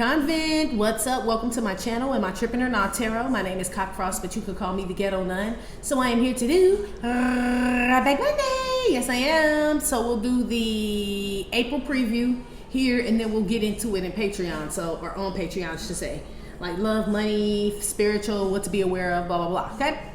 Convent, what's up? Welcome to my channel, Am I Trippin' or Not Tarot. My name is Cockfrost, but you could call me the Ghetto Nun. So I am here to do Back Monday. Yes, I am. So we'll do the April preview here, and then we'll get into it in Patreon. So, or on Patreon, I should say. Like love, money, spiritual, what to be aware of, blah, blah, blah. Okay?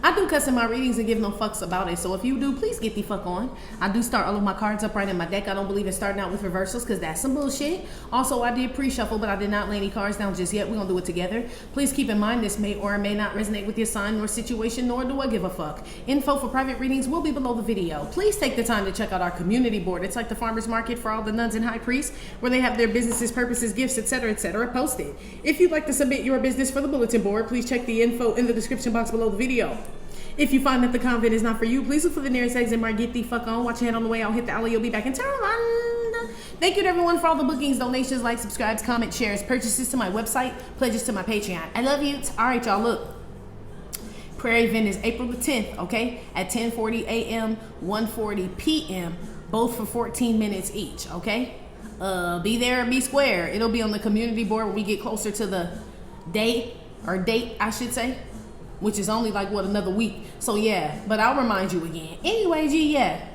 I do cuss in my readings and give no fucks about it. So if you do, please get the fuck on. I do start all of my cards upright in my deck. I don't believe in starting out with reversals because that's some bullshit. Also, I did pre-shuffle, but I did not lay any cards down just yet. We're going to do it together. Please keep in mind this may or may not resonate with your sign or situation, nor do I give a fuck. Info for private readings will be below the video. Please take the time to check out our community board. It's like the farmer's market for all the nuns and high priests where they have their businesses, purposes, gifts, etc., posted. If you'd like to submit your business for the bulletin board, please check the info in the description box below the video. If you find that the convent is not for you, please look for the nearest exit mark. Get the fuck on. Watch your head on the way out. Hit the alley. You'll be back in Thailand. Thank you to everyone for all the bookings, donations, likes, subscribes, comments, shares, purchases to my website, pledges to my Patreon. I love you. All right, y'all. Look. Prayer event is April the 10th, okay? At 10:40 a.m., 1:40 p.m., both for 14 minutes each, okay? Be there or be square. It'll be on the community board when we get closer to the date, I should say. Which is only like, what, another week. So yeah, but I'll remind you again. Anyway, G, yeah.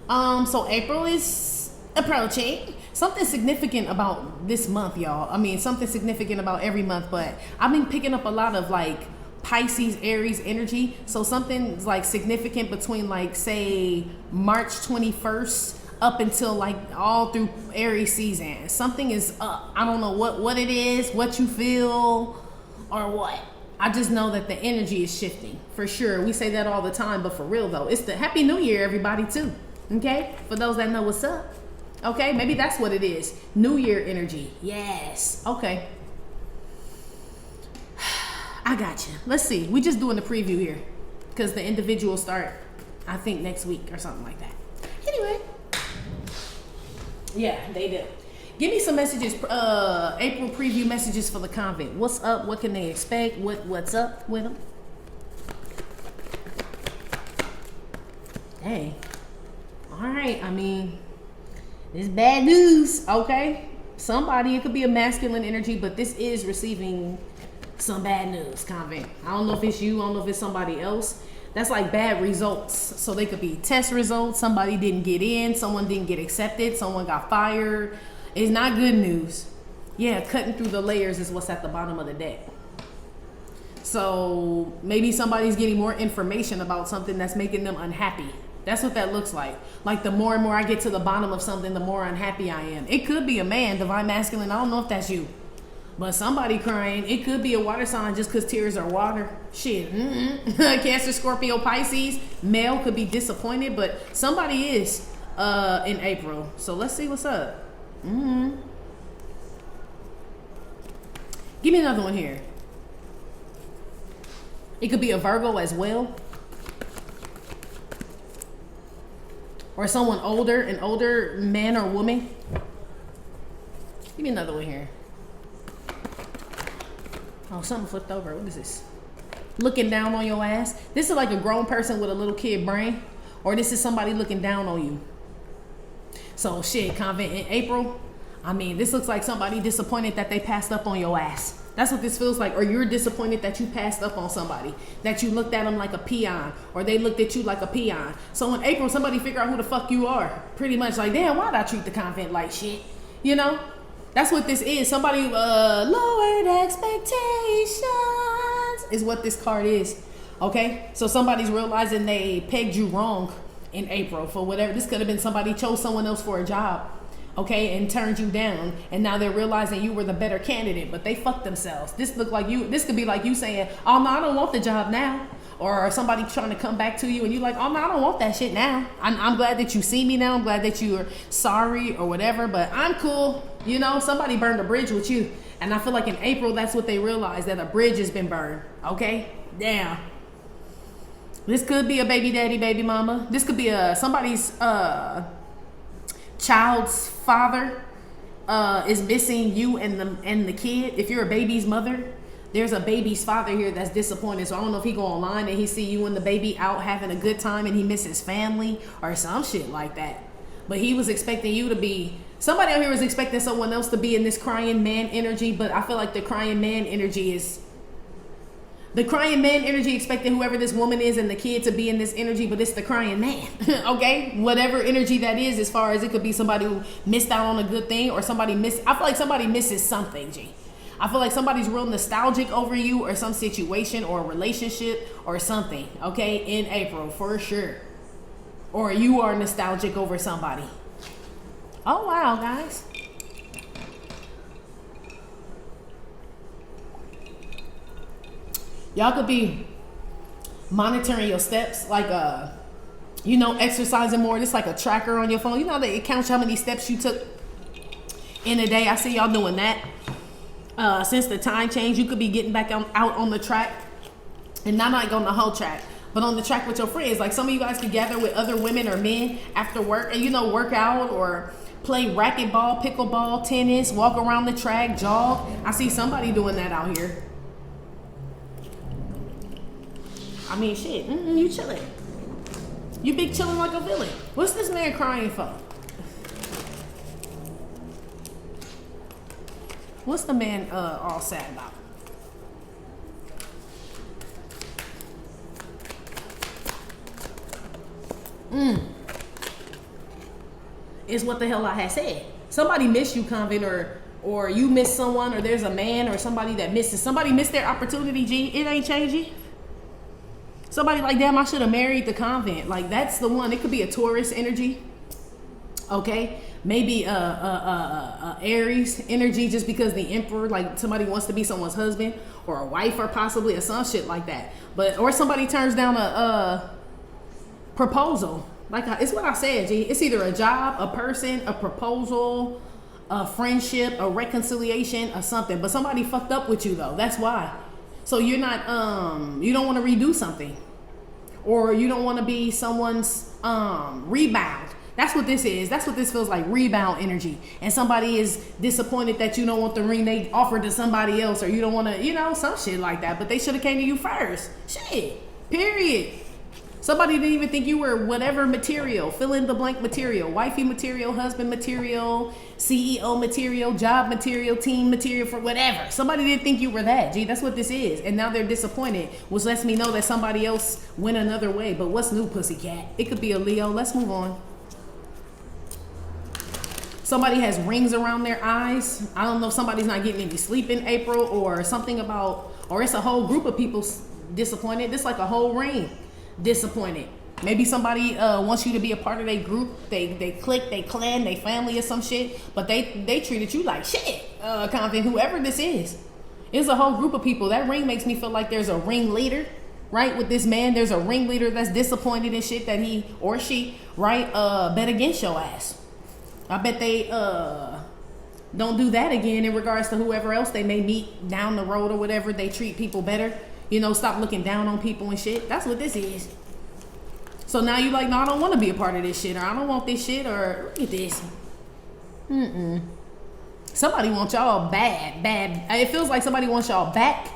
So April is approaching. Something significant about this month, y'all. I mean, something significant about every month, but I've been picking up a lot of like Pisces, Aries energy. So something's like significant between like, say, March 21st up until like all through Aries season. Something is up. I don't know what it is, what you feel, or what. I just know that the energy is shifting, for sure. We say that all the time, but for real though, it's the Happy New Year, everybody, too. Okay? For those that know what's up. Okay? Maybe that's what it is. New Year energy. Yes. Okay. I got you. Let's see. We just doing the preview here because the individuals start, I think, next week or something like that. Anyway. Yeah, they do. Give me some messages, April preview messages for the convent. What's up? What can they expect? What's up with them? Hey. All right. I mean, it's bad news, okay? Somebody, it could be a masculine energy, but this is receiving some bad news, convent. I don't know if it's you. I don't know if it's somebody else. That's like bad results. So they could be test results. Somebody didn't get in. Someone didn't get accepted. Someone got fired. It's not good news. Yeah, cutting through the layers is what's at the bottom of the deck. So maybe somebody's getting more information about something that's making them unhappy. That's what that looks like. Like the more and more I get to the bottom of something, the more unhappy I am. It could be a man, divine masculine. I don't know if that's you. But somebody crying. It could be a water sign just because tears are water. Shit. Cancer, Scorpio, Pisces. Male could be disappointed, but somebody is in April. So let's see what's up. Give me another one here. It could be a Virgo as well. Or someone older, an older man or woman. Give me another one here. Oh, something flipped over. What is this? Looking down on your ass. This is like a grown person with a little kid brain. Or this is somebody looking down on you. So shit, convent in April. I mean, this looks like somebody disappointed that they passed up on your ass. That's what this feels like. Or you're disappointed that you passed up on somebody. That you looked at them like a peon. Or they looked at you like a peon. So in April, somebody figure out who the fuck you are. Pretty much like, damn, why'd I treat the convent like shit? You know? That's what this is. Somebody lowered expectations is what this card is. Okay? So somebody's realizing they pegged you wrong in April for whatever. This could have been somebody chose someone else for a job, okay, and turned you down, and now they're realizing you were the better candidate, but they fucked themselves. This look like you. This could be like you saying, "Oh no, I don't want the job now," or somebody trying to come back to you, and you're like, "Oh no, I don't want that shit now. I'm glad that you see me now. I'm glad that you are sorry or whatever, but I'm cool." You know, somebody burned a bridge with you, and I feel like in April that's what they realized, that a bridge has been burned. Okay, damn. This could be a baby daddy, baby mama. This could be somebody's child's father is missing you and the kid. If you're a baby's mother, there's a baby's father here that's disappointed. So I don't know if he go online and he see you and the baby out having a good time and he misses family or some shit like that. But he was expecting you to be Somebody out here is expecting someone else to be in this crying man energy, but I feel like the crying man energy expecting whoever this woman is and the kid to be in this energy, but it's the crying man. Okay? Whatever energy that is, as far as it could be somebody who missed out on a good thing, or I feel like somebody misses something, G. I feel like somebody's real nostalgic over you, or some situation or relationship or something, okay, in April, for sure. Or you are nostalgic over somebody. Oh, wow, guys. Y'all could be monitoring your steps, like, exercising more. It's like a tracker on your phone. You know that it counts how many steps you took in a day. I see y'all doing that. Since the time change, you could be getting back out on the track. And not like on the whole track, but on the track with your friends. Like some of you guys could gather with other women or men after work and, work out or play racquetball, pickleball, tennis, walk around the track, jog. I see somebody doing that out here. I mean, shit, you chilling. You big chilling like a villain. What's this man crying for? What's the man all sad about? Is what the hell I had said. Somebody missed you, Convent, or you missed someone, or there's a man or somebody that misses. Somebody missed their opportunity, G. It ain't changing. Somebody like, damn, I should have married the Convent. Like, that's the one. It could be a Taurus energy. Okay? Maybe Aries energy, just because the Emperor, like somebody wants to be someone's husband or a wife, or possibly or some shit like that. Or somebody turns down a proposal. Like, it's what I said, G. It's either a job, a person, a proposal, a friendship, a reconciliation, or something. But somebody fucked up with you, though. That's why. So you're not, you don't want to redo something. Or you don't want to be someone's rebound. That's what this is. That's what this feels like, rebound energy. And somebody is disappointed that you don't want the ring they offered to somebody else, or you don't want to, some shit like that. But they should have came to you first. Shit. Period. Somebody didn't even think you were whatever material, fill in the blank material, wifey material, husband material, CEO material, job material, team material, for whatever. Somebody didn't think you were that, G. That's what this is. And now they're disappointed, which lets me know that somebody else went another way. But what's new, pussycat? It could be a Leo. Let's move on. Somebody has rings around their eyes. I don't know if somebody's not getting any sleep in April, or something about, or it's a whole group of people disappointed. This like a whole ring. Disappointed. Maybe somebody wants you to be a part of their group. They clique, they clan, they family or some shit. But they treated you like shit. Convent, whoever this is. It's a whole group of people. That ring makes me feel like there's a ringleader, right? With this man, there's a ringleader that's disappointed in shit that he or she, right, bet against your ass. I bet they don't do that again in regards to whoever else they may meet down the road or whatever. They treat people better. Stop looking down on people and shit. That's what this is. So now you like, no, I don't want to be a part of this shit, or I don't want this shit, or look at this. Somebody wants y'all bad. It feels like somebody wants y'all back.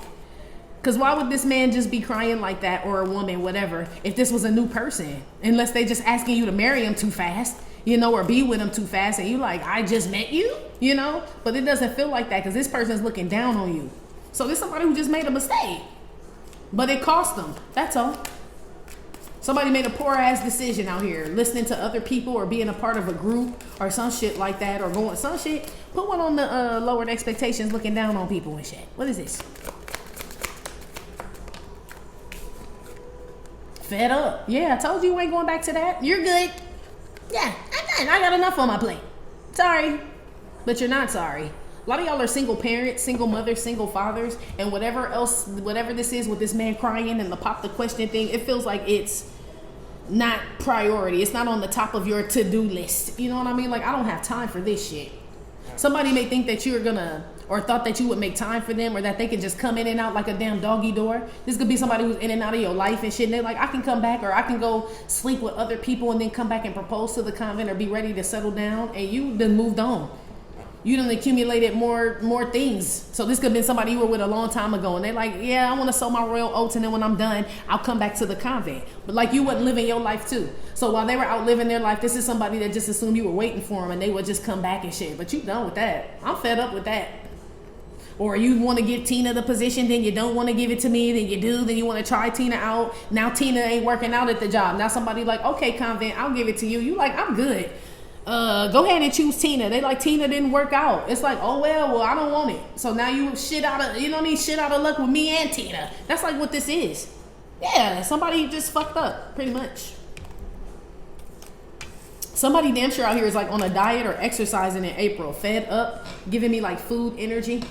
Because why would this man just be crying like that, or a woman, whatever, if this was a new person? Unless they just asking you to marry him too fast, or be with him too fast, and you like, I just met you, But it doesn't feel like that, because this person's looking down on you. So this is somebody who just made a mistake. But it cost them. That's all. Somebody made a poor ass decision out here, listening to other people or being a part of a group or some shit like that, or going some shit. Put one on the lowered expectations, looking down on people and shit. What is this? Fed up. Yeah, I told you ain't going back to that. You're good. Yeah, I'm done. I got enough on my plate. Sorry. But you're not sorry. A lot of y'all are single parents, single mothers, single fathers, and whatever this is with this man crying and the pop the question thing, it feels like it's not priority. It's not on the top of your to-do list. You know what I mean? Like, I don't have time for this shit. Somebody may think that you're gonna, or thought that you would make time for them, or that they can just come in and out like a damn doggy door. This could be somebody who's in and out of your life and shit, and they're like, I can come back, or I can go sleep with other people and then come back and propose to the Convent or be ready to settle down, and you done moved on. You done accumulated more things. So this could have been somebody you were with a long time ago, and they're like, yeah, I want to sow my royal oats, and then when I'm done, I'll come back to the convent. But like, you wasn't living your life too. So while they were out living their life, this is somebody that just assumed you were waiting for them, and they would just come back and shit. But you done with that. I'm fed up with that. Or you want to give Tina the position, then you don't want to give it to me, then you do, then you want to try Tina out. Now Tina ain't working out at the job. Now somebody like, okay, convent, I'll give it to you. You like, I'm good. Go ahead and choose Tina. They like, Tina didn't work out. It's like, oh well, I don't want it. So now you shit out of, you know what I mean, shit out of luck with me and Tina. That's like what this is. Yeah, somebody just fucked up, pretty much. Somebody damn sure out here is like on a diet or exercising in April, fed up, giving me like food energy,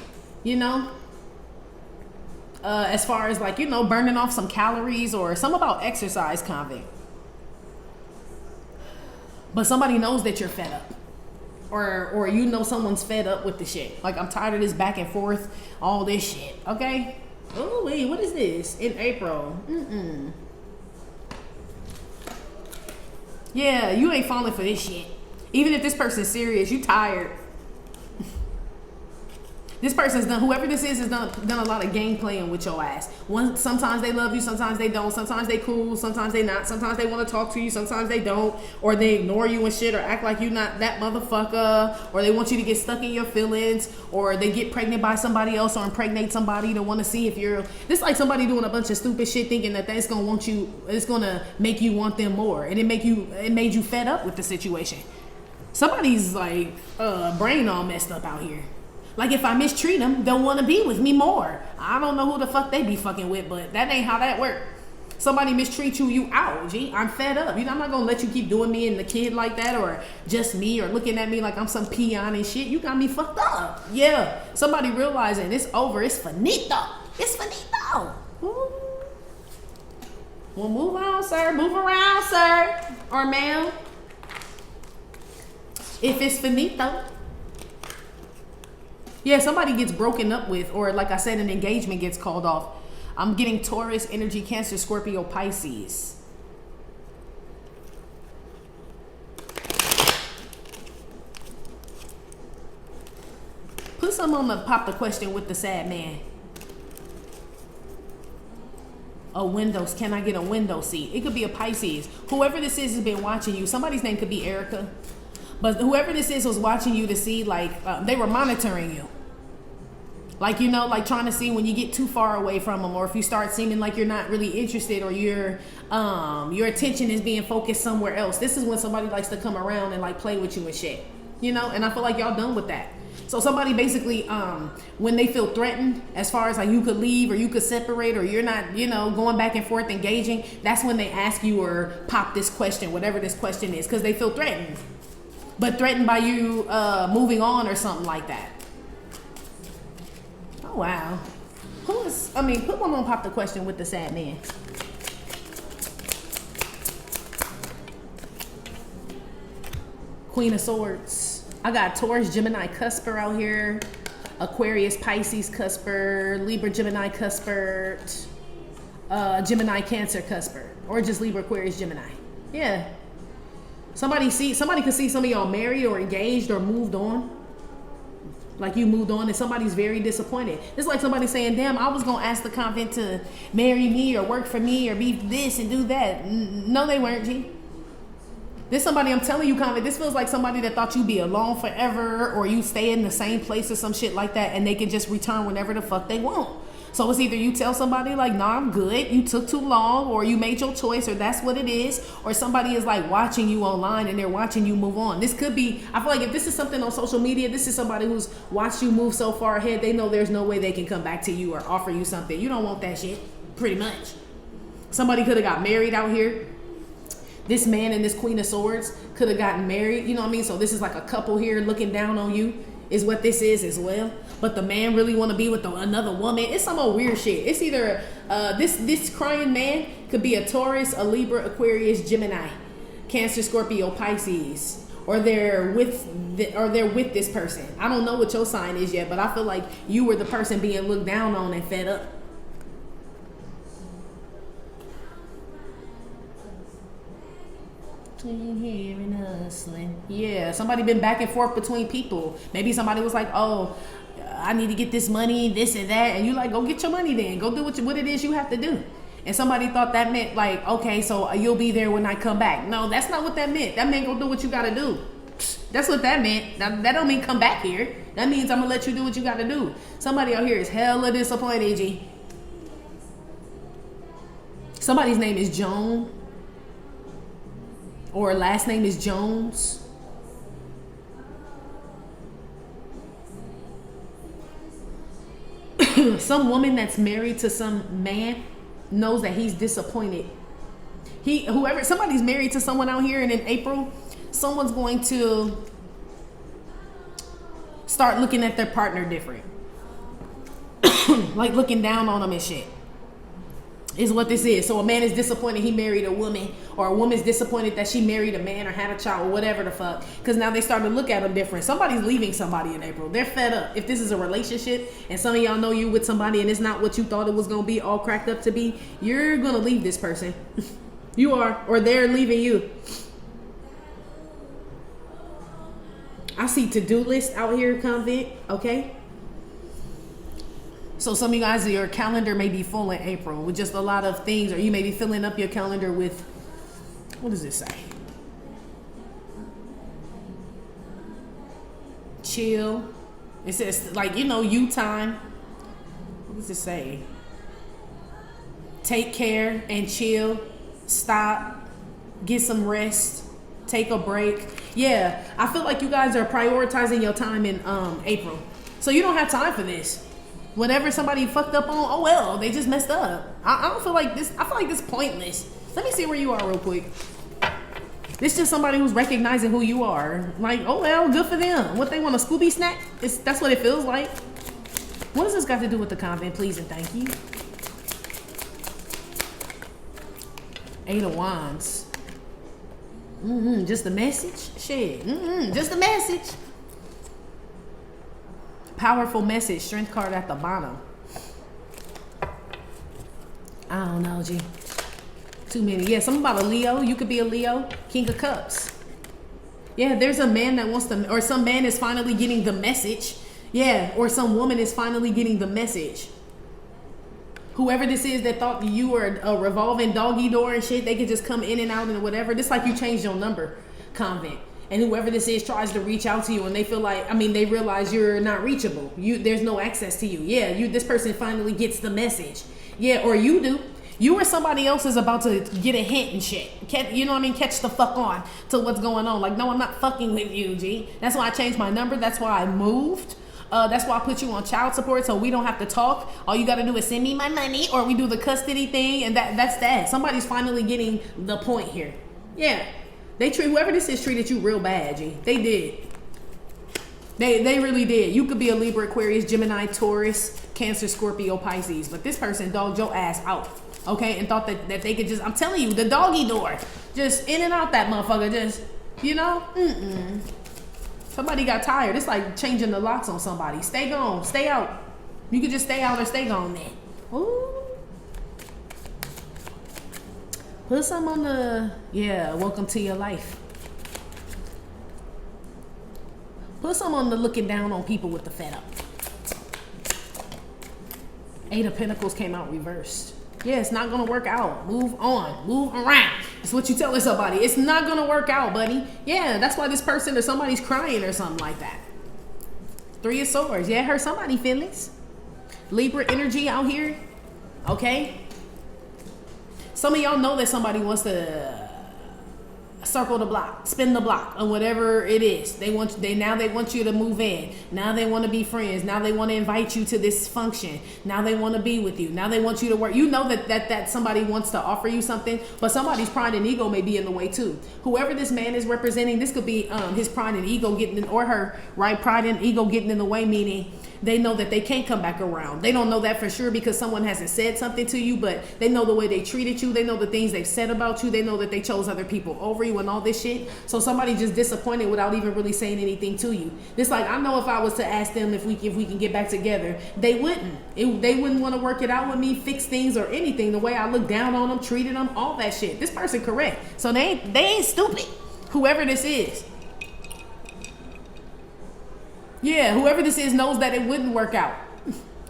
you know. As far as like, you know, burning off some calories or something about exercise, convent. But somebody knows that you're fed up, or you know someone's fed up with the shit. Like, I'm tired of this back and forth, all this shit. Okay. Oh wait, what is this in April? Yeah, you ain't falling for this shit. Even if this person's serious, you tired. This person's done, whoever this is, has done a lot of game playing with your ass. Sometimes they love you, sometimes they don't, sometimes they cool, sometimes they not, sometimes they want to talk to you, sometimes they don't, or they ignore you and shit, or act like you not that motherfucker, or they want you to get stuck in your feelings, or they get pregnant by somebody else or impregnate somebody to want to see if you're, this like somebody doing a bunch of stupid shit thinking that that's gonna want you, it's gonna make you want them more, and it made you fed up with the situation. Somebody's like brain all messed up out here. Like, if I mistreat them, they'll want to be with me more. I don't know who the fuck they be fucking with, but that ain't how that work. Somebody mistreat you out, G. I'm fed up. You know, I'm not going to let you keep doing me and the kid like that, or just me, or looking at me like I'm some peon and shit. You got me fucked up. Yeah. Somebody realizing it's over. It's finito. It's finito. Ooh. Well, move on, sir. Move around, sir. Or ma'am. If it's finito. Yeah, somebody gets broken up with, or like I said, an engagement gets called off. I'm getting Taurus, energy, Cancer, Scorpio, Pisces. Put some on the pop the question with the sad man. A windows. Can I get a window seat? It could be a Pisces. Whoever this is has been watching you. Somebody's name could be Erica. But whoever this is was watching you to see, like, they were monitoring you. Like, you know, like trying to see when you get too far away from them, or if you start seeming like you're not really interested, or your attention is being focused somewhere else. This is when somebody likes to come around and like play with you and shit, you know. And I feel like y'all done with that. So somebody basically, when they feel threatened, as far as like you could leave or you could separate, or you're not, you know, going back and forth engaging, that's when they ask you or pop this question, whatever this question is, because they feel threatened, but threatened by you moving on or something like that. Wow. Put one on pop the question with the sad man. Queen of Swords. I got Taurus, Gemini, Cusper out here. Aquarius, Pisces, Cusper. Libra, Gemini, Cusper. Gemini, Cancer, Cusper. Or just Libra, Aquarius, Gemini. Yeah. Somebody could see some of y'all married or engaged or moved on. Like, you moved on and somebody's very disappointed. It's like somebody saying, damn, I was going to ask the convent to marry me or work for me or be this and do that. No, they weren't, G. This somebody, I'm telling you, convent, this feels like somebody that thought you'd be alone forever, or you stay in the same place or some shit like that, and they can just return whenever the fuck they want. So it's either you tell somebody like, nah, I'm good, you took too long, or you made your choice, or that's what it is, or somebody is like watching you online and they're watching you move on. This could be, I feel like if this is something on social media, this is somebody who's watched you move so far ahead, they know there's no way they can come back to you or offer you something. You don't want that shit, pretty much. Somebody could have got married out here. This man and this Queen of Swords could have gotten married, you know what I mean? So this is like a couple here looking down on you, is what this is as well. But the man really want to be with another woman. It's some old weird shit. It's either this crying man could be a Taurus, a Libra, Aquarius, Gemini, Cancer, Scorpio, Pisces, or they're with this person. I don't know what your sign is yet, but I feel like you were the person being looked down on and fed up. Between here and hustling. Yeah, somebody been back and forth between people. Maybe somebody was like, oh, I need to get this money, this and that. And you like, go get your money then. Go do what it is you have to do. And somebody thought that meant like, okay, so you'll be there when I come back. No, that's not what that meant. That meant go do what you got to do. That's what that meant. That don't mean come back here. That means I'm going to let you do what you got to do. Somebody out here is hella disappointed, G. Somebody's name is Joan. Or last name is Jones. Some woman that's married to some man knows that he's disappointed. Somebody's married to someone out here, and in April, someone's going to start looking at their partner different. Like looking down on them and shit. Is what this is. So a man is disappointed he married a woman, or a woman's disappointed that she married a man or had a child or whatever the fuck, because now they start to look at them different. Somebody's leaving somebody in April. They're fed up. If this is a relationship and some of y'all know you with somebody and it's not what you thought it was going to be, all cracked up to be, you're going to leave this person. You are, or they're leaving you. I see to-do list out here, Convent, okay? So some of you guys, your calendar may be full in April with just a lot of things, or you may be filling up your calendar with, what does it say? Chill. It says, like, you time. What does it say? Take care and chill. Stop. Get some rest. Take a break. Yeah, I feel like you guys are prioritizing your time in April. So you don't have time for this. Whatever somebody fucked up on, oh well, they just messed up. I don't feel like this. I feel like this pointless. Let me see where you are real quick. This is just somebody who's recognizing who you are. Like, oh well, good for them. What they want, a Scooby snack? That's what it feels like. What does this got to do with the convent, please and thank you? 8 of Wands. Just a message? Shit. Just a message. Powerful message. Strength card at the bottom. I don't know, G. Too many. Yeah, something about a Leo. You could be a Leo. King of Cups. Yeah, there's a man that wants to, or some man is finally getting the message. Yeah, or some woman is finally getting the message. Whoever this is that thought you were a revolving doggy door and shit, they could just come in and out and whatever. This like you changed your number, Convent. And whoever this is tries to reach out to you and they feel like, they realize you're not reachable. There's no access to you. Yeah, this person finally gets the message. Yeah, or you do. You or somebody else is about to get a hint and shit. You know what I mean? Catch the fuck on to what's going on. Like, no, I'm not fucking with you, G. That's why I changed my number. That's why I moved. That's why I put you on child support so we don't have to talk. All you got to do is send me my money, or we do the custody thing, and that's that. Somebody's finally getting the point here. Yeah. Whoever this is treated you real bad, G. They did. They really did. You could be a Libra, Aquarius, Gemini, Taurus, Cancer, Scorpio, Pisces, but this person dogged your ass out, okay, and thought that they could just, I'm telling you, the doggy door, just in and out that motherfucker, just, Somebody got tired. It's like changing the locks on somebody. Stay gone. Stay out. You could just stay out or stay gone then. Ooh. Put some on the, welcome to your life. Put some on the looking down on people with the fed up. 8 of Pentacles came out reversed. Yeah, it's not going to work out. Move on. Move around. That's what you telling somebody. It's not going to work out, buddy. Yeah, that's why this person or somebody's crying or something like that. 3 of Swords. Yeah, hurt somebody's feelings. Libra energy out here. Okay. Some of y'all know that somebody wants to circle the block, spin the block, or whatever it is. They want you to move in. Now they want to be friends. Now they want to invite you to this function. Now they want to be with you. Now they want you to work. You know that somebody wants to offer you something, but somebody's pride and ego may be in the way too. Whoever this man is representing, this could be his pride and ego getting in, or her, right? Pride and ego getting in the way, meaning they know that they can't come back around. They don't know that for sure because someone hasn't said something to you, but they know the way they treated you. They know the things they've said about you. They know that they chose other people over you and all this shit. So somebody just disappointed without even really saying anything to you. It's like, I know if I was to ask them if we can get back together, they wouldn't. They wouldn't want to work it out with me, fix things or anything. The way I look down on them, treated them, all that shit. This person correct. So they ain't stupid. Whoever this is. Yeah, whoever this is knows that it wouldn't work out.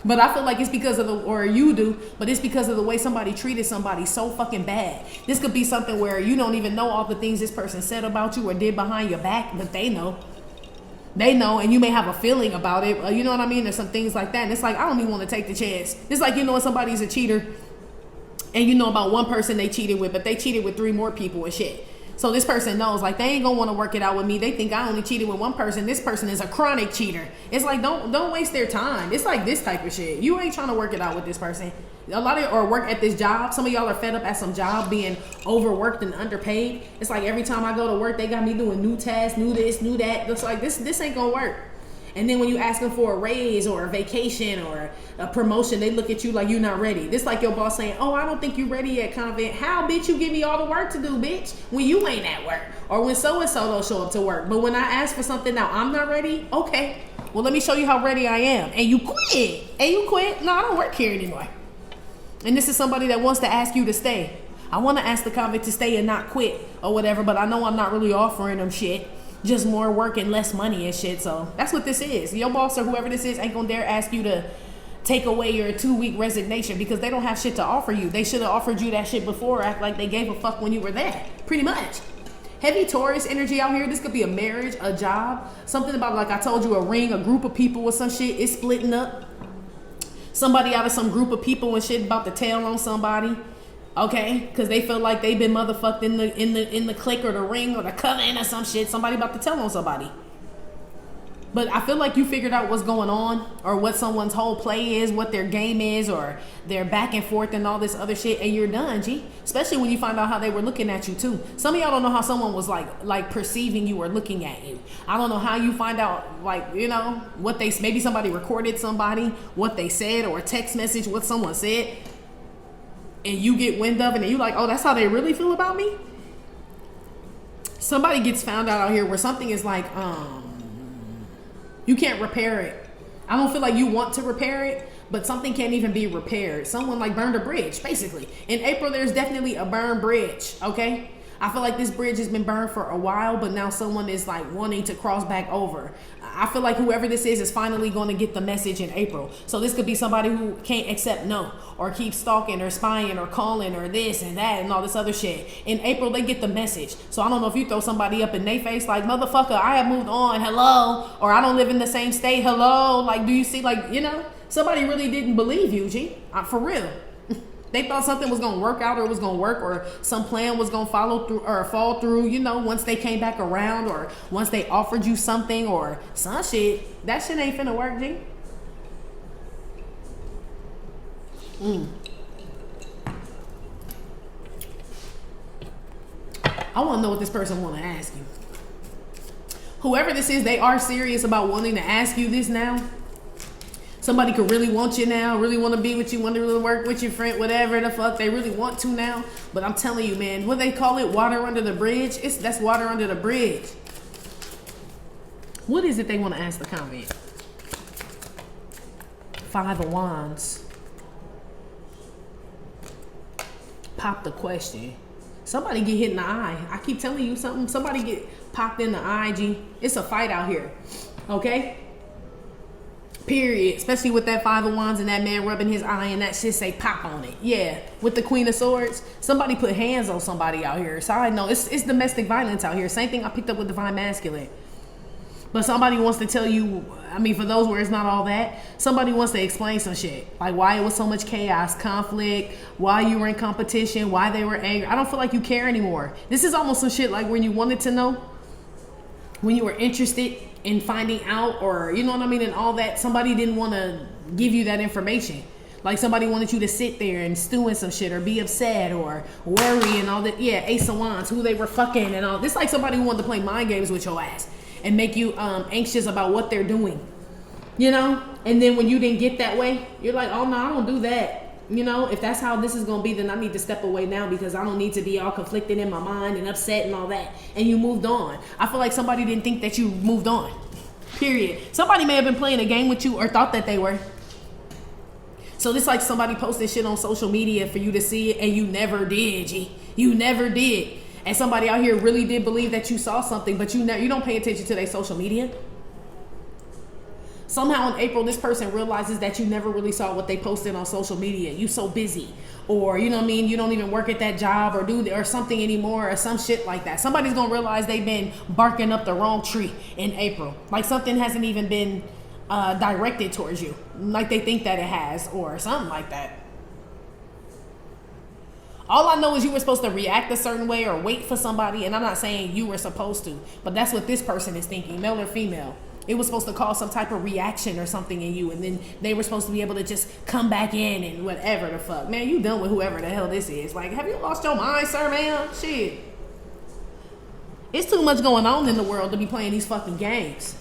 But I feel like it's because of or you do, but it's because of the way somebody treated somebody so fucking bad. This could be something where you don't even know all the things this person said about you or did behind your back, but they know. They know, and you may have a feeling about it. You know what I mean? There's some things like that. And it's like, I don't even want to take the chance. It's like, you know, when somebody's a cheater and you know about one person they cheated with, but they cheated with 3 more people and shit. So this person knows, like, they ain't gonna want to work it out with me. They think I only cheated with one person. This person is a chronic cheater. It's like, don't waste their time. It's like this type of shit. You ain't trying to work it out with this person. A lot of or work at this job. Some of y'all are fed up at some job being overworked and underpaid. It's like every time I go to work, they got me doing new tasks, new this, new that. It's like this ain't gonna work. And then when you ask them for a raise or a vacation or a promotion, they look at you like you're not ready. This like your boss saying, oh, I don't think you're ready yet, Convent. How, bitch, you give me all the work to do, bitch, when you ain't at work? Or when so-and-so don't show up to work. But when I ask for something now, I'm not ready? Okay, well, let me show you how ready I am. And you quit. And you quit? No, I don't work here anymore. And this is somebody that wants to ask you to stay. I want to ask the convict to stay and not quit or whatever, but I know I'm not really offering them shit. Just more work and less money and shit. So that's what this is. Your boss or whoever this is ain't gonna dare ask you to take away your 2-week resignation because they don't have shit to offer you. They should have offered you that shit before, act like they gave a fuck when you were there. Pretty much. Heavy Taurus energy out here. This could be a marriage, a job, something about, like I told you, a ring, a group of people or some shit. It's splitting up. Somebody out of some group of people and shit about to tell on somebody. Okay, because they feel like they've been motherfucked in the clique or the ring or the coven or some shit. Somebody about to tell on somebody. But I feel like you figured out what's going on or what someone's whole play is, what their game is, or their back and forth and all this other shit, and you're done, G. Especially when you find out how they were looking at you too. Some of y'all don't know how someone was like perceiving you or looking at you. I don't know how you find out, like, you know, what they, maybe somebody recorded somebody, what they said, or a text message, what someone said. And you get wind of it and you like, oh, that's how they really feel about me? Somebody gets found out here where something is like, you can't repair it. I don't feel like you want to repair it, but something can't even be repaired. Someone like burned a bridge, basically. In April, there's definitely a burned bridge, okay? I feel like this bridge has been burned for a while, but now someone is like wanting to cross back over. I feel like whoever this is finally going to get the message in April. So this could be somebody who can't accept no, or keep stalking or spying or calling or this and that and all this other shit. In April, they get the message. So I don't know if you throw somebody up in their face like, motherfucker, I have moved on, hello, or I don't live in the same state, hello. Like, do you see, like, you know, somebody really didn't believe you, G, for real. They thought something was gonna work out or was gonna work or some plan was gonna follow through or fall through, you know, once they came back around or once they offered you something or some shit. That shit ain't finna work, G. I wanna know what this person wanna ask you. Whoever this is, they are serious about wanting to ask you this now. Somebody could really want you now, really want to be with you, want to really work with your friend, whatever the fuck they really want to now. But I'm telling you, man, what they call it, water under the bridge, that's water under the bridge. What is it they want to ask the comment? 5 of Wands. Pop the question. Somebody get hit in the eye. I keep telling you something. Somebody get popped in the eye, G. It's a fight out here. Okay? Period. Especially with that 5 of Wands and that man rubbing his eye and that shit say pop on it. Yeah. With the Queen of Swords, somebody put hands on somebody out here. So I know it's domestic violence out here. Same thing I picked up with Divine Masculine. But somebody wants to tell you, I mean, for those where it's not all that, somebody wants to explain some shit. Like why it was so much chaos, conflict, why you were in competition, why they were angry. I don't feel like you care anymore. This is almost some shit like when you wanted to know, when you were interested in finding out, or you know what I mean, and all that. Somebody didn't want to give you that information. Like somebody wanted you to sit there and stew in some shit or be upset or worry and all that. Yeah, Ace of Wands, who they were fucking and all. This like somebody who wanted to play mind games with your ass and make you anxious about what they're doing, you know? And then when you didn't get that way, you're like, oh no, I don't do that. You know, if that's how this is going to be, then I need to step away now because I don't need to be all conflicted in my mind and upset and all that. And you moved on. I feel like somebody didn't think that you moved on. Period. Somebody may have been playing a game with you or thought that they were. So this like somebody posted shit on social media for you to see it and you never did, G. You never did. And somebody out here really did believe that you saw something, but you don't pay attention to their social media. Somehow in April, this person realizes that you never really saw what they posted on social media. You so busy, or you know what I mean, you don't even work at that job or something anymore, or some shit like that. Somebody's gonna realize they've been barking up the wrong tree in April. Like something hasn't even been directed towards you, like they think that it has, or something like that. All I know is you were supposed to react a certain way or wait for somebody, and I'm not saying you were supposed to, but that's what this person is thinking, male or female. It was supposed to cause some type of reaction or something in you, and then they were supposed to be able to just come back in and whatever the fuck. Man, you done with whoever the hell this is. Like, have you lost your mind, sir, man? Shit. It's too much going on in the world to be playing these fucking games.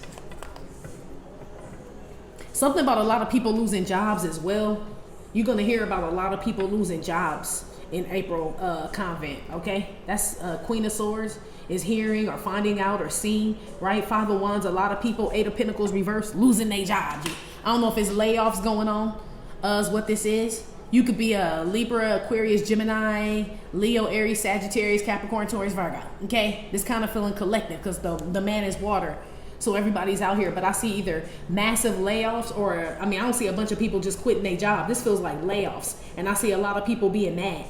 Something about a lot of people losing jobs as well. You're going to hear about a lot of people losing jobs in April, Convent, okay? That's Queen of Swords is hearing or finding out or seeing, right? Five of Wands, a lot of people, Eight of Pentacles reverse, losing their job. I don't know if it's layoffs going on, is what this is. You could be a Libra, Aquarius, Gemini, Leo, Aries, Sagittarius, Capricorn, Taurus, Virgo, okay? This kind of feeling collective because the man is water. So everybody's out here, but I see either massive layoffs or, I don't see a bunch of people just quitting their job. This feels like layoffs. And I see a lot of people being mad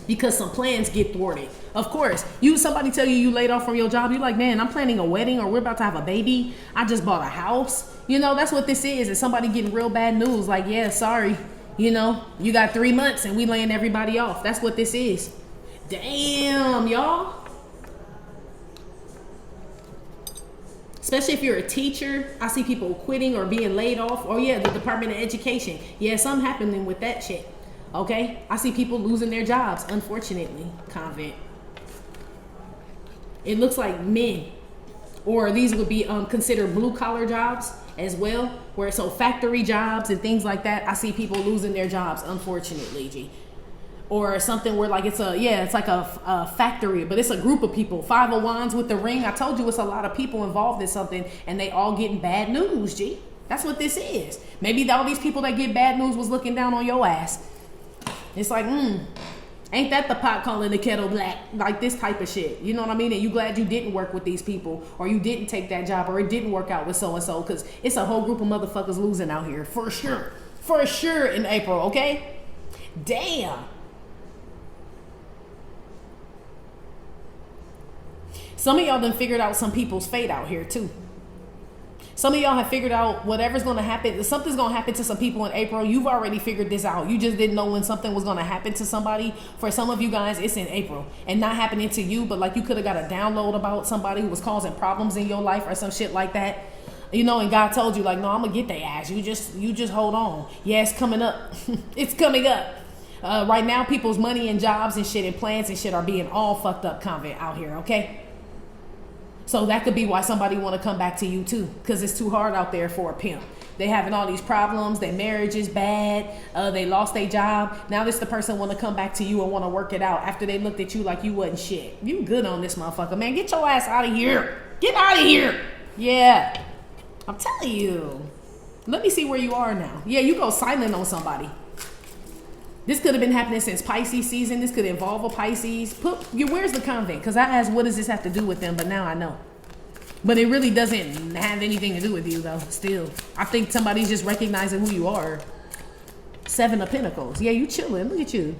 because some plans get thwarted. Of course, somebody tell you laid off from your job. You're like, man, I'm planning a wedding or we're about to have a baby. I just bought a house. You know, that's what this is. It's somebody getting real bad news. Like, yeah, sorry. You know, you got 3 months and we laying everybody off. That's what this is. Damn, y'all. Especially if you're a teacher, I see people quitting or being laid off. Oh yeah, the Department of Education. Yeah, something happening with that shit. Okay, I see people losing their jobs, unfortunately, Convent. It looks like men, or these would be considered blue collar jobs as well, where so factory jobs and things like that. I see people losing their jobs, unfortunately, G. Or something where like it's like a factory, but it's a group of people. Five of Wands with the ring. I told you it's a lot of people involved in something and they all getting bad news, G. That's what this is. Maybe all these people that get bad news was looking down on your ass. It's like, ain't that the pot calling the kettle black? Like this type of shit. You know what I mean? And you glad you didn't work with these people or you didn't take that job or it didn't work out with so-and-so because it's a whole group of motherfuckers losing out here. For sure. For sure in April, okay? Damn. Some of y'all done figured out some people's fate out here too. Some of y'all have figured out whatever's going to happen. Something's going to happen to some people in April. You've already figured this out. You just didn't know when something was going to happen to somebody. For some of you guys, it's in April and not happening to you, but like you could have got a download about somebody who was causing problems in your life or some shit like that. You know, and God told you like, no, I'm going to get their ass. You just hold on. Yeah, it's coming up. It's coming up. Right now, people's money and jobs and shit and plans and shit are being all fucked up, Convent, out here, okay? So that could be why somebody want to come back to you too, because it's too hard out there for a pimp. They having all these problems. Their marriage is bad. They lost their job. Now this the person want to come back to you and want to work it out after they looked at you like you wasn't shit. You good on this motherfucker, man. Get your ass out of here. Get out of here. Yeah, I'm telling you. Let me see where you are now. Yeah, you go silent on somebody. This could have been happening since Pisces season. This could involve a Pisces. Where's the Convent? Because I asked, what does this have to do with them? But now I know. But it really doesn't have anything to do with you, though, still. I think somebody's just recognizing who you are. Seven of Pentacles. Yeah, you chilling. Look at you.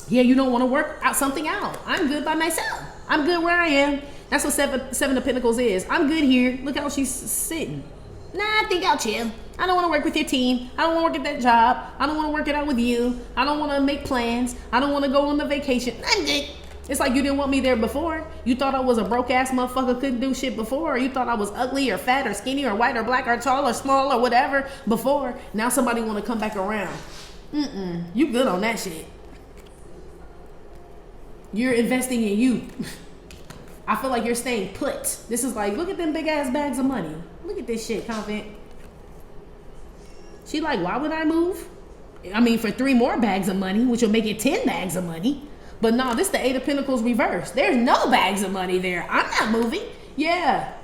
Yeah, you don't want to work out something out. I'm good by myself. I'm good where I am. That's what seven of Pentacles is. I'm good here. Look how she's sitting. Nah, I think I'll chill. I don't want to work with your team. I don't want to work at that job. I don't want to work it out with you. I don't want to make plans. I don't want to go on the vacation. I'm good. It's like you didn't want me there before. You thought I was a broke ass motherfucker, couldn't do shit before. Or you thought I was ugly or fat or skinny or white or black or tall or small or whatever before. Now somebody want to come back around. You good on that shit. You're investing in you. I feel like you're staying put. This is like, look at them big ass bags of money. Look at this shit, Convent. She like, why would I move? I mean, for 3 more bags of money, which will make it 10 bags of money. But no, this the 8 of Pentacles reversed. There's no bags of money there. I'm not moving. Yeah.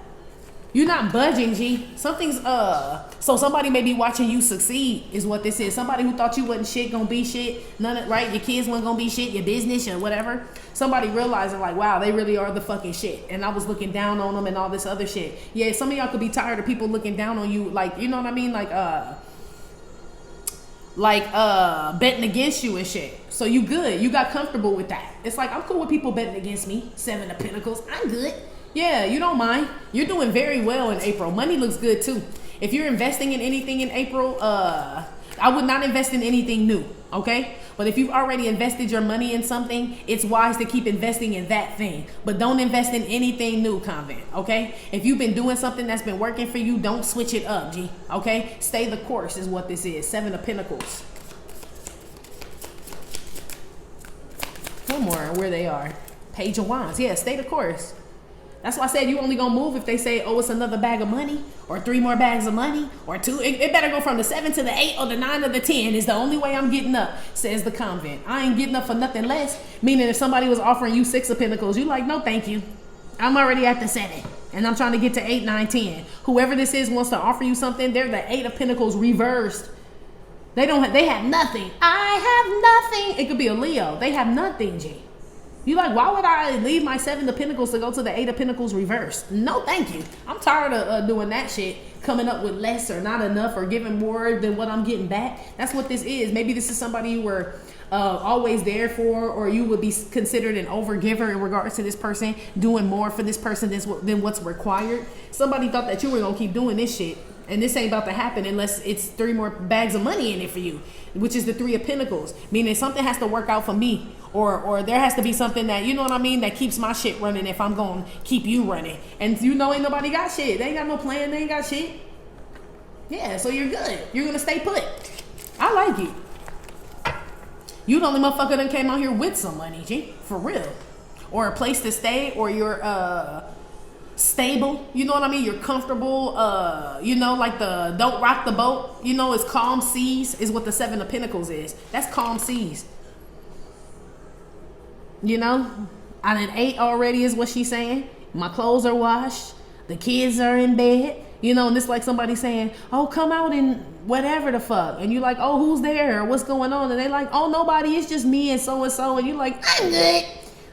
You're not budging, G. Something's, so somebody may be watching you succeed is what this is. Somebody who thought you wasn't shit, gonna be shit. None of, right? Your kids weren't gonna be shit, your business or whatever. Somebody realizing like, wow, they really are the fucking shit. And I was looking down on them and all this other shit. Yeah, some of y'all could be tired of people looking down on you. Like, you know what I mean? Like betting against you and shit. So you good. You got comfortable with that. It's like, I'm cool with people betting against me. 7 of Pentacles. I'm good. Yeah, you don't mind. You're doing very well in April. Money looks good too. If you're investing in anything in April, I would not invest in anything new, okay? But if you've already invested your money in something, it's wise to keep investing in that thing. But don't invest in anything new, Convent, okay? If you've been doing something that's been working for you, don't switch it up, G, okay? Stay the course is what this is. 7 of Pentacles. One more, where they are. Page of Wands. Yeah, stay the course. That's why I said you only gonna move if they say, oh, it's another bag of money, or 3 more bags of money, or 2. It better go from the 7 to the 8 or the 9 or the 10 is the only way I'm getting up, says the Convent. I ain't getting up for nothing less. Meaning if somebody was offering you 6 of Pentacles, you like, no, thank you. I'm already at the 7, and I'm trying to get to 8, 9, 10. Whoever this is wants to offer you something, they're the 8 of Pentacles reversed. They have nothing. I have nothing. It could be a Leo. They have nothing, G. You like, why would I leave my 7 of Pentacles to go to the 8 of Pentacles reversed? No, thank you. I'm tired of doing that shit, coming up with less or not enough or giving more than what I'm getting back. That's what this is. Maybe this is somebody you were always there for, or you would be considered an overgiver in regards to this person, doing more for this person than what's required. Somebody thought that you were going to keep doing this shit. And this ain't about to happen unless it's 3 more bags of money in it for you, which is the 3 of Pentacles. Meaning something has to work out for me, or there has to be something that, you know what I mean, that keeps my shit running if I'm going to keep you running. And you know ain't nobody got shit. They ain't got no plan. They ain't got shit. Yeah, so you're good. You're going to stay put. I like it. You the only motherfucker that came out here with some money, G. For real. Or a place to stay, or you're stable, you know what I mean? You're comfortable, you know, like the don't rock the boat, you know, it's calm seas is what the 7 of Pentacles is. That's calm seas. You know, I'm at 8 already is what she's saying. My clothes are washed. The kids are in bed. You know, and it's like somebody saying, oh, come out and whatever the fuck. And you're like, oh, who's there? Or what's going on? And they like, oh, nobody. It's just me and so. And you're like, I'm good.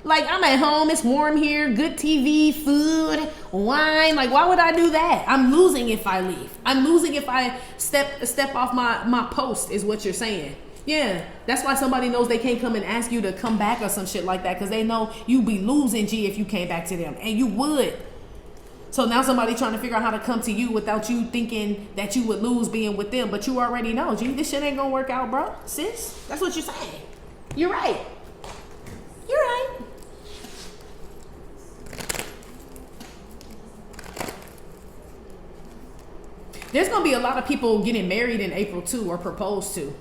Like, I'm at home, it's warm here, good TV, food, wine. Like, why would I do that? I'm losing if I leave. I'm losing if I step off my post, is what you're saying. Yeah, that's why somebody knows they can't come and ask you to come back or some shit like that, because they know you be losing, G, if you came back to them. And you would. So now somebody trying to figure out how to come to you without you thinking that you would lose being with them. But you already know, G, this shit ain't gonna work out, bro. Sis, that's what you're saying. You're right. You're right. There's going to be a lot of people getting married in April too, or proposed to.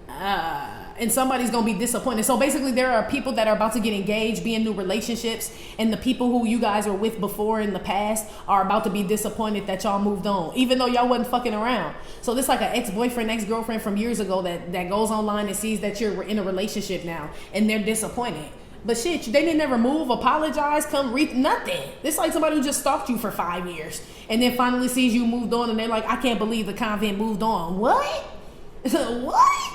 And somebody's going to be disappointed. So basically there are people that are about to get engaged, be in new relationships, and the people who you guys were with before in the past are about to be disappointed that y'all moved on, even though y'all wasn't fucking around. So this like an ex-boyfriend, ex-girlfriend from years ago that goes online and sees that you're in a relationship now, and they're disappointed. But shit, they didn't ever move, apologize, come read, nothing. It's like somebody who just stalked you for 5 years and then finally sees you moved on and they're like, I can't believe the Convent moved on. What? What?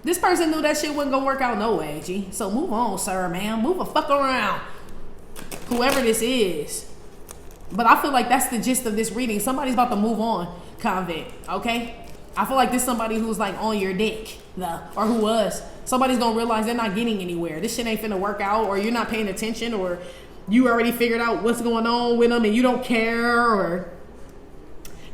This person knew that shit wasn't gonna work out no way, G. So move on, sir, man. Move a fuck around. Whoever this is. But I feel like that's the gist of this reading. Somebody's about to move on, Convent, okay? I feel like this is somebody who's like on your dick, or who was. Somebody's gonna realize they're not getting anywhere. This shit ain't finna work out, or you're not paying attention, or you already figured out what's going on with them and you don't care, or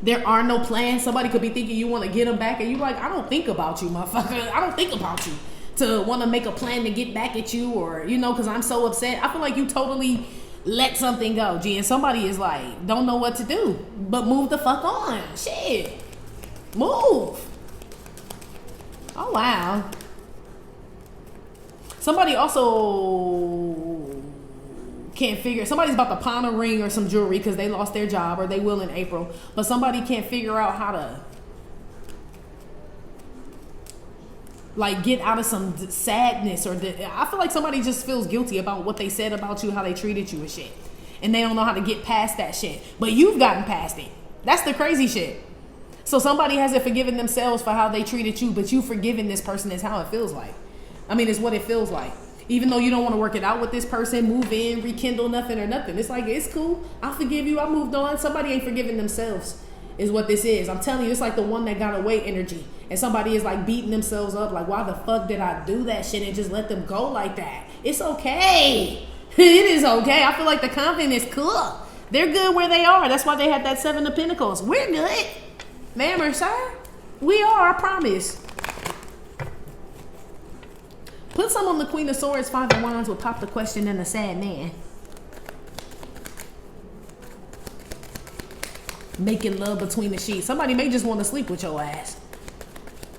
there are no plans. Somebody could be thinking you want to get them back and you like, I don't think about you, motherfucker. I don't think about you to want to make a plan to get back at you, or, you know, because I'm so upset. I feel like you totally let something go, G, and somebody is like, don't know what to do, but move the fuck on. Shit. Move. Oh, wow. Somebody also can't figure, somebody's about to pawn a ring or some jewelry because they lost their job, or they will in April, but somebody can't figure out how to like get out of some sadness, or I feel like somebody just feels guilty about what they said about you, how they treated you and shit, and they don't know how to get past that shit, but you've gotten past it. That's the crazy shit. So somebody hasn't forgiven themselves for how they treated you, but you forgiving this person is how it feels like. I mean, it's what it feels like. Even though you don't want to work it out with this person, move in, rekindle nothing or nothing. It's like, it's cool. I forgive you. I moved on. Somebody ain't forgiving themselves is what this is. I'm telling you, it's like the one that got away energy. And somebody is like beating themselves up. Like, why the fuck did I do that shit and just let them go like that? It's okay. It is okay. I feel like the Convent is cool. They're good where they are. That's why they had that 7 of Pentacles. We're good. Ma'am or sir, we are, I promise. Put some on the Queen of Swords, 5 of Wands will pop the question and the sad man. Making love between the sheets. Somebody may just want to sleep with your ass.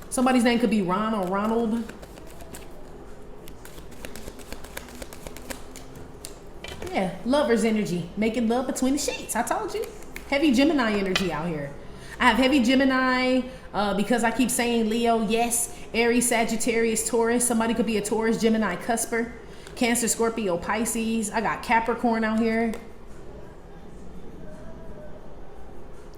Somebody's name could be Ron or Ronald. Yeah, lover's energy. Making love between the sheets. I told you. Heavy Gemini energy out here. I have heavy Gemini because I keep saying Leo, yes. Aries, Sagittarius, Taurus. Somebody could be a Taurus, Gemini, Cusper. Cancer, Scorpio, Pisces. I got Capricorn out here.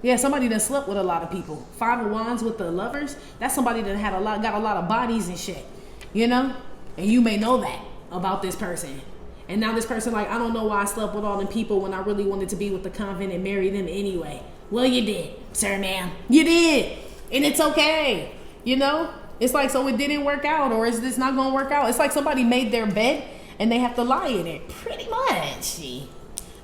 Yeah, somebody that slept with a lot of people. 5 of Wands with the lovers. That's somebody that had got a lot of bodies and shit. You know? And you may know that about this person. And now this person like, I don't know why I slept with all them people when I really wanted to be with the Convent and marry them anyway. Well, you did, sir, ma'am. You did. And it's okay. You know? It's like, so it didn't work out, or is this not going to work out? It's like somebody made their bed and they have to lie in it. Pretty much.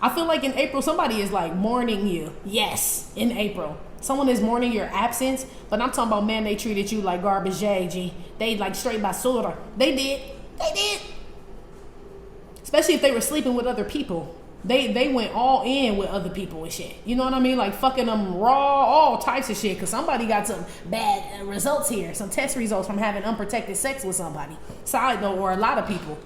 I feel like in April, somebody is like mourning you. Yes, in April. Someone is mourning your absence, but I'm talking about, man, they treated you like garbage, G. They like straight basura. They did. They did. Especially if they were sleeping with other people. They went all in with other people and shit. You know what I mean? Like fucking them raw, all types of shit. Because somebody got some bad results here. Some test results from having unprotected sex with somebody. Side note, or a lot of people.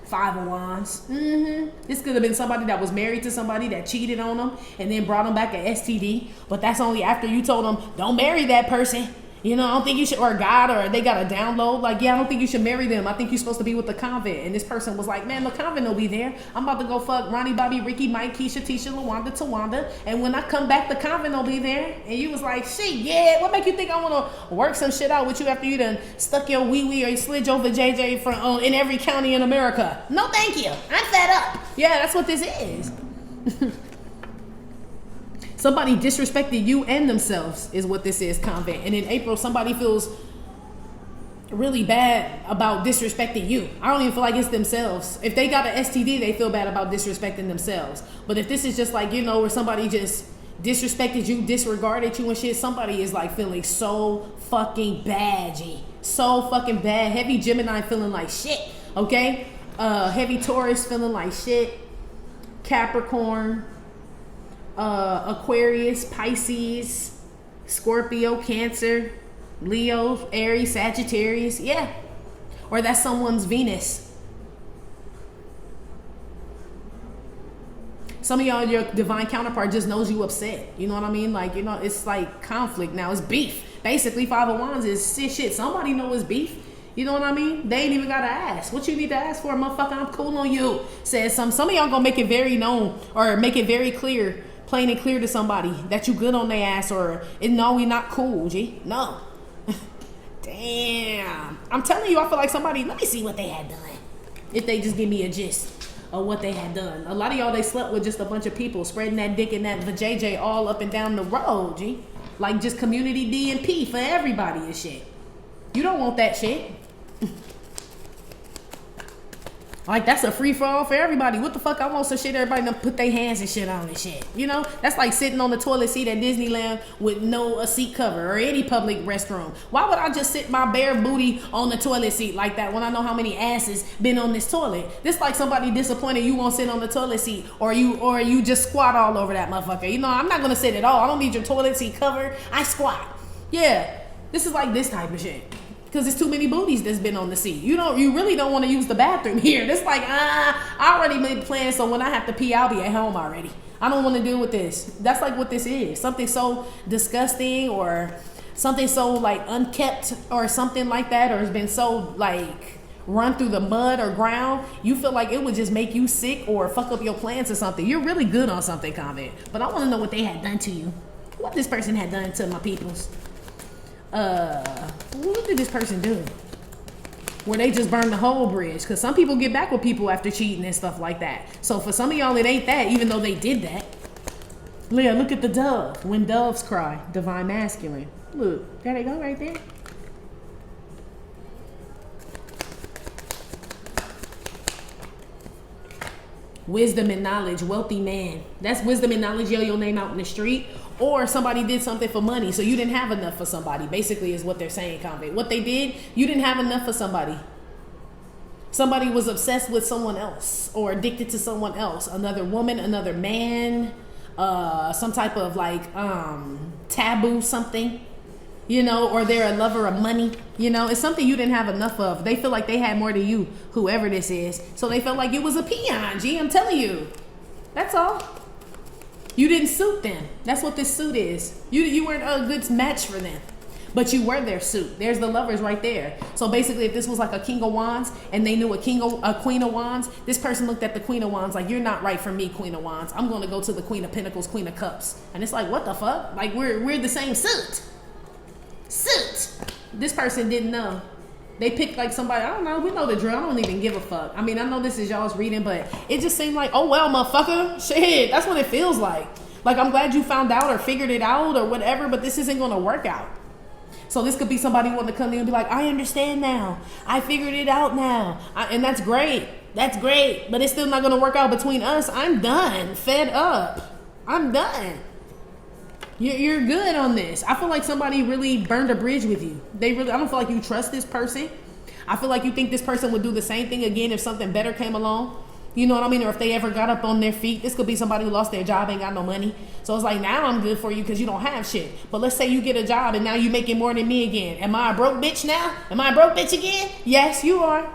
5 of Wands. This could have been somebody that was married to somebody that cheated on them and then brought them back an STD. But that's only after you told them, don't marry that person. You know, I don't think you should, or God, or they got a download. Like, yeah, I don't think you should marry them. I think you're supposed to be with the Convent. And this person was like, man, the Convent will be there. I'm about to go fuck Ronnie, Bobby, Ricky, Mike, Keisha, Tisha, Lawanda, Tawanda. And when I come back, the Convent will be there. And you was like, shit, yeah. What make you think I want to work some shit out with you after you done stuck your wee-wee or you slid your vajayjay from in every county in America? No, thank you. I'm fed up. Yeah, that's what this is. Somebody disrespected you and themselves is what this is, Convent. And in April, somebody feels really bad about disrespecting you. I don't even feel like it's themselves. If they got an STD, they feel bad about disrespecting themselves. But if this is just like, you know, where somebody just disrespected you, disregarded you and shit, somebody is like feeling so fucking bad, G. So fucking bad. Heavy Gemini feeling like shit, okay? Heavy Taurus feeling like shit. Capricorn. Aquarius, Pisces, Scorpio, Cancer, Leo, Aries, Sagittarius, yeah. Or that's someone's Venus. Some of y'all, your divine counterpart just knows you upset. You know what I mean? Like, you know, it's like conflict now. It's beef. Basically, 5 of Wands is shit. Somebody know it's beef. You know what I mean? They ain't even gotta ask. What you need to ask for, motherfucker? I'm cool on you. Says some of y'all gonna make it very known or make it very clear, plain and clear to somebody that you good on their ass, or no, we not cool, G. No. Damn. I'm telling you, I feel like somebody, let me see what they had done. If they just give me a gist of what they had done. A lot of y'all, they slept with just a bunch of people, spreading that dick and that vajayjay all up and down the road, G. Like just community D and P for everybody and shit. You don't want that shit. Like, that's a free-for-all for everybody. What the fuck? I want some shit everybody to put their hands and shit on and shit. You know? That's like sitting on the toilet seat at Disneyland with no a seat cover or any public restroom. Why would I just sit my bare booty on the toilet seat like that when I know how many asses been on this toilet? This like somebody disappointed you won't sit on the toilet seat, or you just squat all over that motherfucker. You know, I'm not going to sit at all. I don't need your toilet seat covered. I squat. Yeah. This is like this type of shit. Because it's too many booties that's been on the seat. You really don't want to use the bathroom here. It's like, I already made plans, so when I have to pee, I'll be at home already. I don't want to deal with this. That's like what this is. Something so disgusting or something so like unkept or something like that, or has been so like run through the mud or ground, you feel like it would just make you sick or fuck up your plans or something. You're really good on something, Convent. But I want to know what they had done to you. What this person had done to my peoples. What did this person do? Where they just burned the whole bridge? Because some people get back with people after cheating and stuff like that. So for some of y'all, it ain't that, even though they did that. Leah, look at the dove. When doves cry, divine masculine. Look, there they go right there. Wisdom and knowledge, wealthy man. That's wisdom and knowledge, yell your name out in the street. Or somebody did something for money, so you didn't have enough for somebody. Basically is what they're saying, Convent. What they did, you didn't have enough for somebody. Somebody was obsessed with someone else or addicted to someone else. Another woman, another man, some type of like taboo something, you know, or they're a lover of money. You know, it's something you didn't have enough of. They feel like they had more than you, whoever this is. So they felt like you was a peon, G, I'm telling you. That's all. You didn't suit them. That's what this suit is. You weren't a good match for them. But you were their suit. There's the lovers right there. So basically, if this was like a king of wands and they knew a queen of wands, this person looked at the queen of wands like, you're not right for me, queen of wands. I'm going to go to the queen of pentacles, queen of cups. And it's like, what the fuck? Like, we're the same suit. This person didn't know. They picked like somebody, I don't know, we know the drill. I don't even give a fuck. I mean, I know this is y'all's reading, but it just seemed like, oh well, motherfucker. Shit, that's what it feels like. Like, I'm glad you found out or figured it out or whatever, but this isn't going to work out. So this could be somebody wanting to come in and be like, I understand now. I figured it out now. And that's great. That's great. But it's still not going to work out between us. I'm done. Fed up. I'm done. You're good on this. I feel like somebody really burned a bridge with you. I don't feel like you trust this person. I feel like you think this person would do the same thing again if something better came along. You know what I mean? Or if they ever got up on their feet. This could be somebody who lost their job, ain't got no money. So it's like, now I'm good for you because you don't have shit. But let's say you get a job and now you making more than me again. Am I a broke bitch now? Am I a broke bitch again? Yes, you are.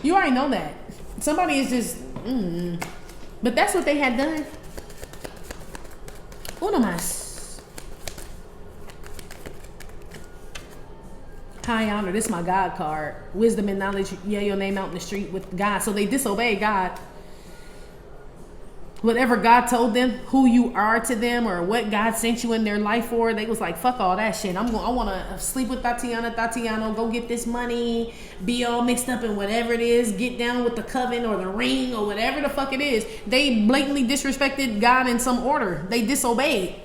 You already know that. Somebody is just, But that's what they had done. Uno más. High honor. This is my God card. Wisdom and knowledge. Yeah, your name out in the street with God. So they disobeyed God. Whatever God told them, who you are to them, or what God sent you in their life for, they was like, fuck all that shit. I want to sleep with Tatiana, go get this money, be all mixed up in whatever it is, get down with the coven or the ring or whatever the fuck it is. They blatantly disrespected God in some order. They disobeyed.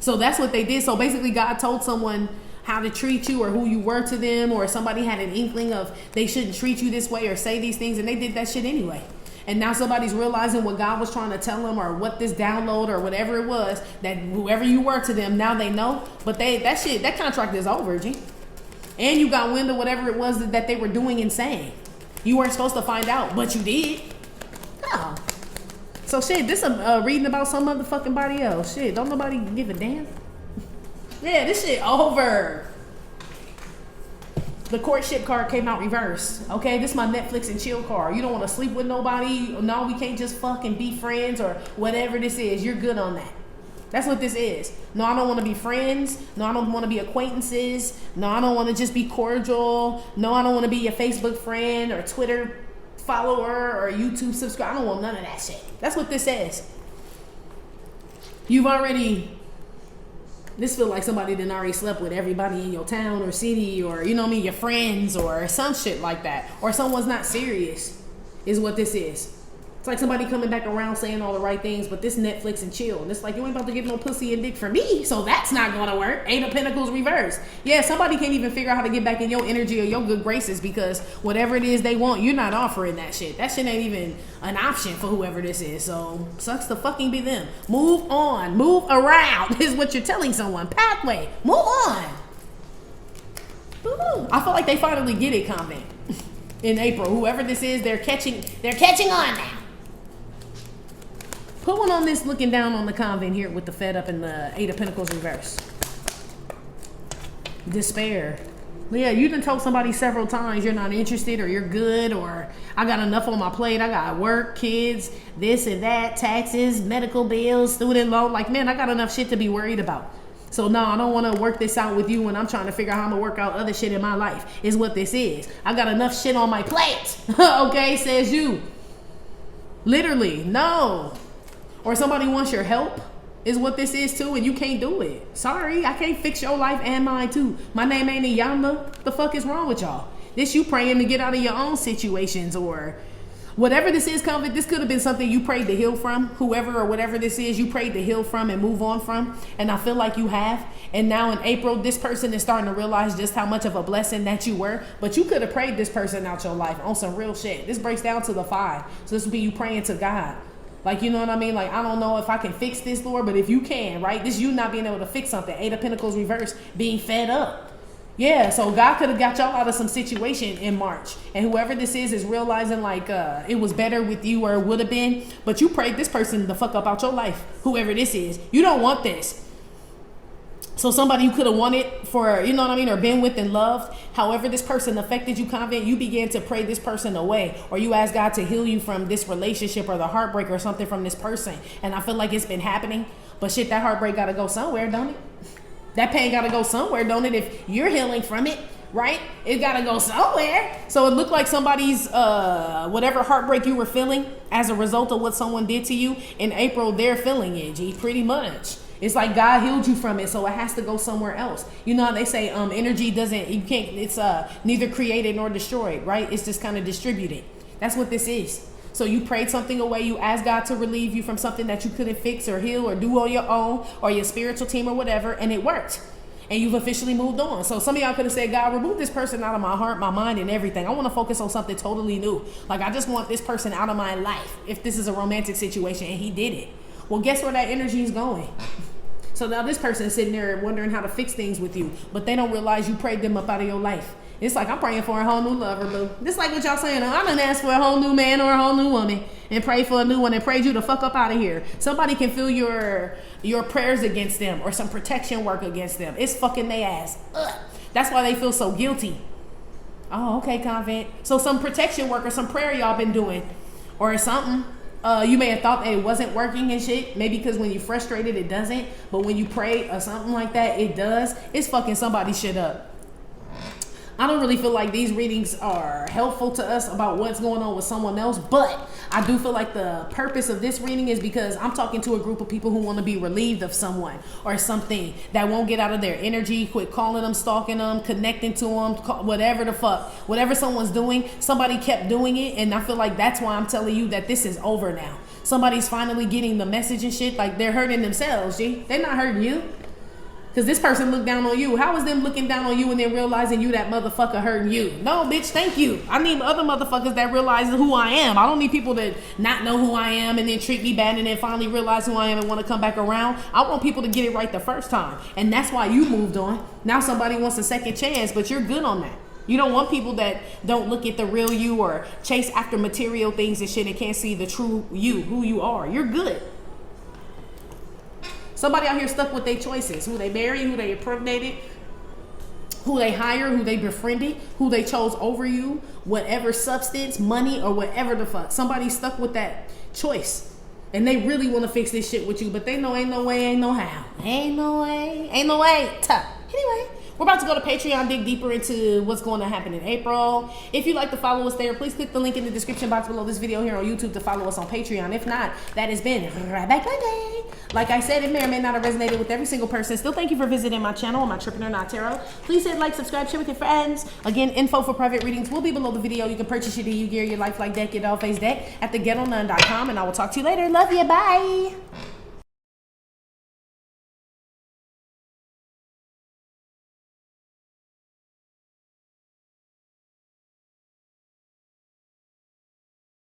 So that's what they did. So basically God told someone how to treat you or who you were to them, or somebody had an inkling of they shouldn't treat you this way or say these things, and they did that shit anyway. And now somebody's realizing what God was trying to tell them, or what this download or whatever it was, that whoever you were to them, now they know. But that contract is over, G. And you got wind of whatever it was that they were doing and saying. You weren't supposed to find out, but you did. Oh. So shit, this reading about some motherfucking body else. Shit, don't nobody give a damn. Yeah, this shit over. The courtship card came out reverse. Okay, this is my Netflix and chill card. You don't want to sleep with nobody. No, we can't just fucking be friends or whatever this is. You're good on that. That's what this is. No, I don't want to be friends. No, I don't want to be acquaintances. No, I don't want to just be cordial. No, I don't want to be your Facebook friend or Twitter follower or YouTube subscriber. I don't want none of that shit. That's what this says. You've already... This feel like somebody that already slept with everybody in your town or city, or, you know what I mean, your friends or some shit like that. Or someone's not serious is what this is. It's like somebody coming back around saying all the right things, but this Netflix and chill. And it's like, you ain't about to get no pussy and dick for me, so that's not going to work. Eight of Pentacles reverse. Yeah, somebody can't even figure out how to get back in your energy or your good graces because whatever it is they want, you're not offering that shit. That shit ain't even an option for whoever this is. So, sucks to fucking be them. Move on. Move around is what you're telling someone. Pathway. Move on. Woo-hoo. I feel like they finally get it, Convent. In April. Whoever this is, they're catching on now. Put one on this looking down on the Convent here with the Fed up and the Eight of Pentacles reverse. Despair. Yeah, you done told somebody several times you're not interested or you're good or I got enough on my plate. I got work, kids, this and that, taxes, medical bills, student loan. Like, man, I got enough shit to be worried about. So no, I don't want to work this out with you when I'm trying to figure out how I'm going to work out other shit in my life is what this is. I got enough shit on my plate. Okay, says you. Literally, no. Or somebody wants your help. Is what this is too, and you can't do it. Sorry, I can't fix your life and mine too. My name ain't Iyana. The fuck is wrong with y'all? This you praying to get out of your own situations or whatever this is, Convent. This could have been something you prayed to heal from. Whoever or whatever this is, you prayed to heal from and move on from. And I feel like you have. And now in April, this person is starting to realize just how much of a blessing that you were. But you could have prayed this person out your life on some real shit. This breaks down to the 5. So this would be you praying to God. Like, you know what I mean? Like, I don't know if I can fix this, Lord, but if you can, right? This you not being able to fix something. 8 of Pentacles reverse, being fed up. Yeah, so God could have got y'all out of some situation in March. And whoever this is realizing, like, it was better with you or it would have been. But you prayed this person the fuck up out your life, whoever this is. You don't want this. So somebody you could have wanted for, you know what I mean, or been with and loved. However this person affected you, Convent, you began to pray this person away. Or you ask God to heal you from this relationship or the heartbreak or something from this person. And I feel like it's been happening. But shit, that heartbreak got to go somewhere, don't it? That pain got to go somewhere, don't it? If you're healing from it, right? It got to go somewhere. So it looked like somebody's, whatever heartbreak you were feeling as a result of what someone did to you in April, they're feeling it, G, pretty much. It's like God healed you from it, so it has to go somewhere else. You know how they say energy doesn't, you can't, it's neither created nor destroyed, right? It's just kind of distributed. That's what this is. So you prayed something away, you asked God to relieve you from something that you couldn't fix or heal or do on your own or your spiritual team or whatever, and it worked. And you've officially moved on. So some of y'all could have said, God, remove this person out of my heart, my mind, and everything. I want to focus on something totally new. Like, I just want this person out of my life if this is a romantic situation, and he did it. Well, guess where that energy is going? So now this person is sitting there wondering how to fix things with you, but they don't realize you prayed them up out of your life. It's like I'm praying for a whole new lover, boo. Just like what y'all saying, I done asked for a whole new man or a whole new woman and prayed for a new one and prayed you to fuck up out of here. Somebody can feel your prayers against them or some protection work against them. It's fucking they ass. Ugh. That's why they feel so guilty. Oh, okay, Convent. So some protection work or some prayer y'all been doing or something. You may have thought that it wasn't working and shit. Maybe because when you're frustrated, it doesn't. But when you pray or something like that, it does. It's fucking somebody's shit up. I don't really feel like these readings are helpful to us about what's going on with someone else, but I do feel like the purpose of this reading is because I'm talking to a group of people who want to be relieved of someone or something that won't get out of their energy, quit calling them, stalking them, connecting to them, whatever the fuck, whatever someone's doing, somebody kept doing it, and I feel like that's why I'm telling you that this is over now. Somebody's finally getting the message and shit, like they're hurting themselves, G. They're not hurting you. Because this person looked down on you. How is them looking down on you and then realizing you that motherfucker hurting you? No, bitch, thank you. I need other motherfuckers that realize who I am. I don't need people that not know who I am and then treat me bad and then finally realize who I am and want to come back around. I want people to get it right the first time. And that's why you moved on. Now somebody wants a second chance, but you're good on that. You don't want people that don't look at the real you or chase after material things and shit and can't see the true you, who you are. You're good. Somebody out here stuck with their choices, who they married, who they impregnated, who they hired, who they befriended, who they chose over you, whatever substance, money, or whatever the fuck. Somebody stuck with that choice. And they really want to fix this shit with you, but they know ain't no way, ain't no how. Ain't no way, ain't no way. Tough. Anyway, we're about to go to Patreon, dig deeper into what's going to happen in April. If you'd like to follow us there, please click the link in the description box below this video here on YouTube to follow us on Patreon. If not, that has been Right Back Monday. Like I said, it may or may not have resonated with every single person. Still, thank you for visiting my channel, My Trippin' or Not Tarot. Please hit like, subscribe, share with your friends. Again, info for private readings will be below the video. You can purchase your DU gear, your lifelike deck, your Doll Phace deck at theghettonun.com, and I will talk to you later. Love you. Bye.